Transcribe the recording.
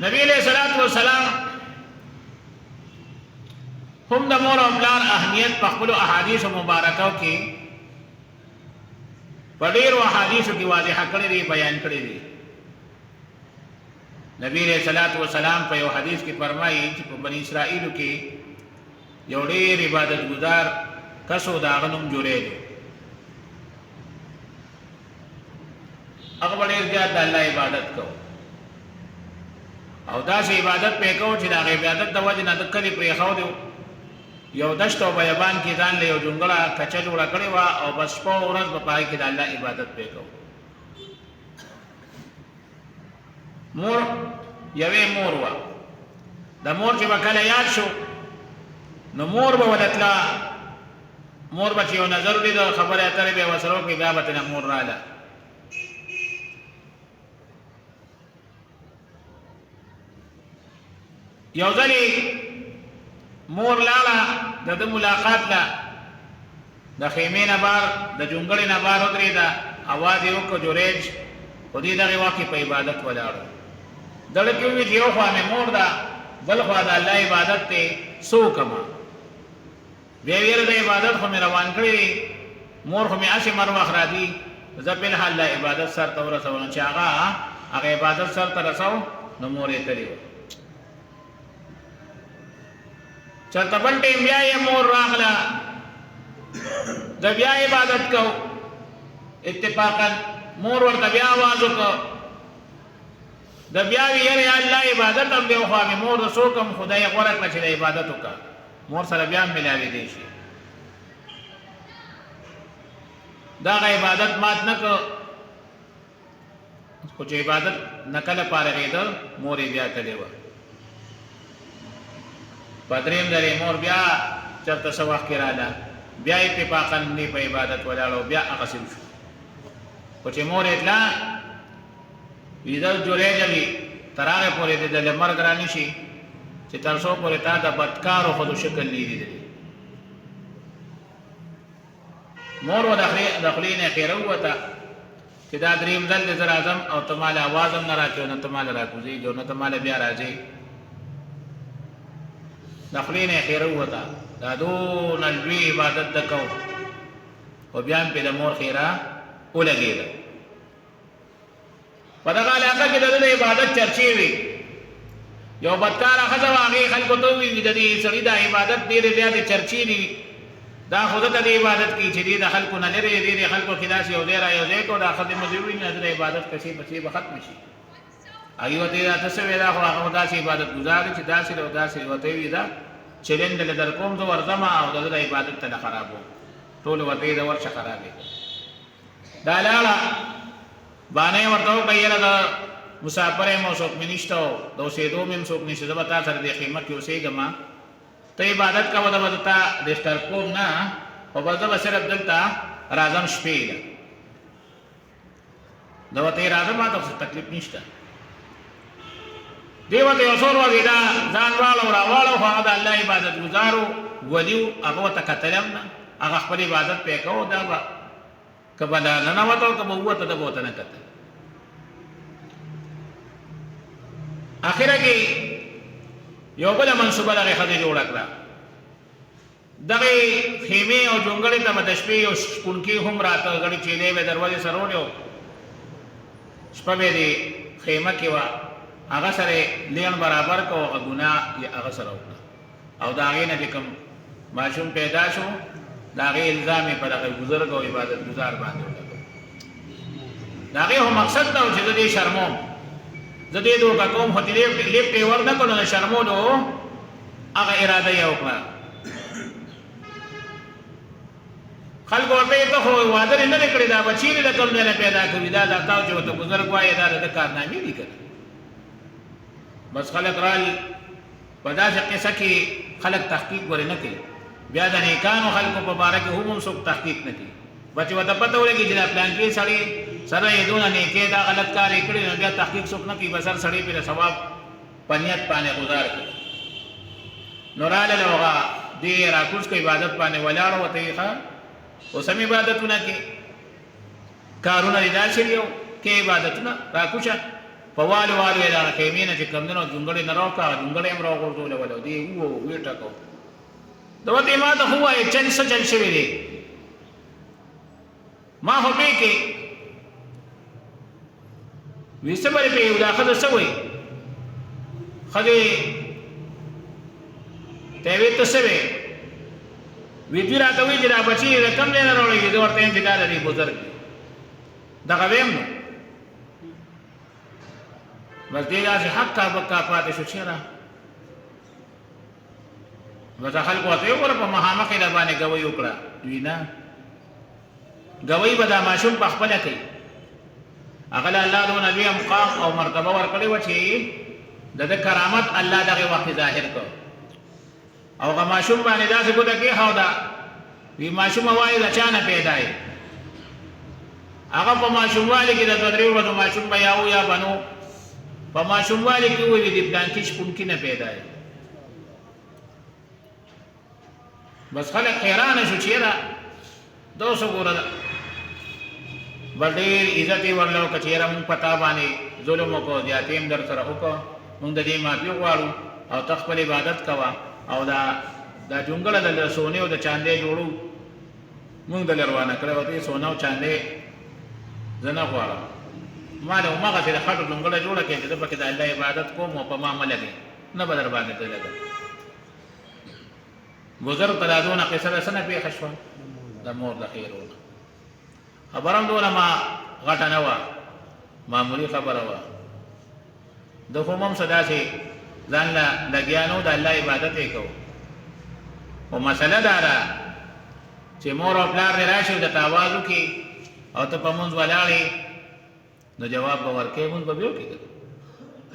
نبی علیہ الصلوۃ والسلام هم د مور او پلار اهمیت په خپل احادیث مبارکو کې په ډېرو احادیثو کې واضح کړی دی، بیان کړی دی. نبی علیہ الصلوۃ والسلام په یو حدیث کې فرمایي چې په بنی اسرائیل کې یو ډېر عبادت گزار کسو دا غنوم جوړې دي. هغه ډېر زیات د الله عبادت کو او داسې عبادت پې کو چې دا عبادت د وجې نه د کلي پرې خو دی. یو دشت او بیابان کې ځان له یو جونګړه کچه جوړه کړې وه او بس شپه او ورځ به پای کې د الله عبادت پې کو. مور یوې مور وه، د مور چې به کله یاد شو نو مور به ولتله، مور به چې یو نظر ولیده خبرې اترې به یې ورسره وکړې، بیا به ترې مور راله. یو ځلې مور لاړه د ده ملاقات له، د خیمې نه بار د جونګړې نه بار ودرېده، اواز یې وکړ جوریج، خو دې دغې وخت کې په عبادت ولاړو. دړه کې وویل چې یو خوا مې مور ده، بل خوا د الله عبادت دی، څه وکړمه؟ بیا یې ویل د عبادت خو مې روان کړی دی، مور خو مې هسې مر وخت راځي، زه فلحال د عبادت سر ته ورسولم. چې هغه عبادت سر ته رسو نو مور یې تللې وه. چرته بل ټیم بیا یې مور راغله، د بیا عبادت کو، اتفاقا مور ورته بیا آواز وکړ، د بیا وی یاره الله عبادت هم دی خو مې مور د څو کم خدای غوره کړه چې د عبادت وکړه، مور سره بیا هم ملاوېدی شي. دغه عبادت مات نه کړ، خو چې عبادت نه کله فارغېده مور یې بیا تللې وه. په درېیم ځل مور بیا چېرته څه وخت کې راله، بیا اتفاقا دې په عبادت ولاړو، بیا هغسې وشو. خو چې مور یې تله ویده جوړېږه وي تر هغې پورې د له مرګ را نه شي چې تر څو پورې تا د بدکارو ښځو شکل نه لیدلی. مور و د خولې نه خیره ووته چې دا درېیم ځل دی زه راځم او ته ماله اواز هم نه راکوې او نه ته ماله راکوزېږي او نه ته ماله بیا راځې. د خولې نه خیره ووته، دا دونه لوی عبادت ده کو خو بیا هم پرې د مور خیره ولګېده. په دغه علاقه کې د ده د عبادت چرچې وي. یو بدکاره ښځه وه، هغې خلکو ته وویل د دې سړي د عبادت ډېرې زیاتې چرچې دي، دا خو ځکه د عبادت کوي چې دې د خلکو نه لرې ډېرې خلکو کې داسې یو ځای را یو ځای کړو، دا ښځې مو دې وویل نه د عبادت کسې پسې به ختمه شي. هغې ورته ویل ته څه ویل، خو هغه داسې عبادت گزار دی چې داسې او داسې. ورته یې ویل دا چلنډ دله در کوم زه ورځمه او د ده د عبادت ته نه خرابوم، ټول ورته یې د ورشه خرابې. دا لاړه بانه ورته وکړه یاره د مسافر یم او څوک مې نشته او د اوسېدو مې هم څوک نشته، زه به تا سره دې خیمه کې اوسېږم، ته عبادت کوه، زه به د تا ډسټرب کوم نه، خو بس زه به صرف دلته راځم شپې ده. زه ورته یې راځم، ما ته څه تکلیف نشته. دې ورته یو څو ورځې دا ځان واړو راواړو، خو هغه د الله عبادت ګزارو ولي و، هغه ورته کتلی هم نه، هغه خپل عبادت پې کوو، دا به که به ننوته او که به ووته ده به ورته نه کتل. اخره کې یو بله منصوبه دغې ښځې جوړه کړه. دغې خیمې او جونګړې ته به د شپې یو شپونکي هم راته، غړي چیلې به دروازې سره وړې و، شپه به یې د خیمه کې وه، هغه سره یې لیڼ برابر کړ او هغه ګناه یې هغه سره وکړه او د هغې نه چې کوم ماشوم پیدا شو د هغې الزام یې په دغه بزرګ او عبادت ګزار باندې ولګو. د هغې خو مقصد دا و چې زه دې شرموم، زه دې دوکه کوم، خو چې لیفټ یې ور نه کړو د شرمولو هغه اراده یې وکړه. خلکو ورته یې ته خو واده دې نه دی کړی، دا به چېرې د کوم ځای نه پیدا کوي، دا تا چې ورته بزرګ وایې دا د ده کارنامې دي که نه. بس خلک رال په داسې قصه کې خلک تحقیق ورې نه کوي، بیا د نیکانو خلکو په باره کې هم څوک تحقیق نه کوي. بچې ورته پته ولګي چې دا پلانکي سړی سره یې دونه نیکۍ دا غلط کار یې کړی، نو بیا تحقیق څوک نه کوي، بس هر سړی پرې ثواب په نیت باندې گزار کړي. نو راغله هغه دې راکوز کو عبادت باندې ولاړ وته یې ښه اوس هم عبادتونه کې کارونه دې داسې دي کې عبادتونه راکوشه په والو والو یې دغه خیمې نه چې کمدنو جونګړې نه راوکړه جونګړې هم راوغورځولې ولو دې وویې ټکو د ورته ما ته خو وایې چل څه چل شوی دی ما خو پې کې وی څه بلې پې دا ښځه څه وایي ښځې ته وې ته څه وې وی دوی راته وایي چې دا بچي د کوم ځای نه راوړی زه ورته یم چې دا د دې بزرګ دی دغه ویم نو بس دې داسې حقا بقا پاتې شو چېرې بس خلکو ورته وګوره په مخامخ یې در باندې ګوۍ وکړه دوی نه ګوۍ به دا ماشوم په خپله کوي هغه له الله دونه لویه مقام او مرتبه ورکړې وه چې د ده کرامت الله دغې وخت ظاهر کړ او هغه ماشوم باندې داسې ګوته کېښوده وی ماشومه وایي د چا نه پیدا یې هغه په ماشوموالي کې د دوه درې ورځو ماشوم به یا و یا بنو په ماشوموالي کې وویلې د پلانکي شپونکي نه پیدا یې بس خلک حیرانه شو چې یاره دا اوس وګوره بل ډېر عزت یې ورله وکړه چې یاره مونږ په تا باندې ظلم وکړو زیاتې هم در سره وکړو مونږ د دې معافي غواړو او ته خپل عبادت کوه او دا جونګړه د سونې او د چاندې جوړو مونږ دلې روانه کړې وه ته سونه او چاندې زه نه غواړم ما له هماغسې د خټو جونګړه جوړه کړې چې زه پکې د الله عبادت کوم او په ما مه لګئ نه به در باندې ته لګم بزرګ ته دا دونه قصه ده څه نه پېښه شوه د مور د خیرونه خبره هم دونه ما غټه نه وه معمولي خبره وه د خو هم څه داسې ځان له لګیا نه و د الله عبادت یې کوو خو مسله دا ده چې مور او پلار دې راشي او درته اواز وکړي او ته په مونځ ولاړې نو جواب به ورکوې مونځ به بیا وکړې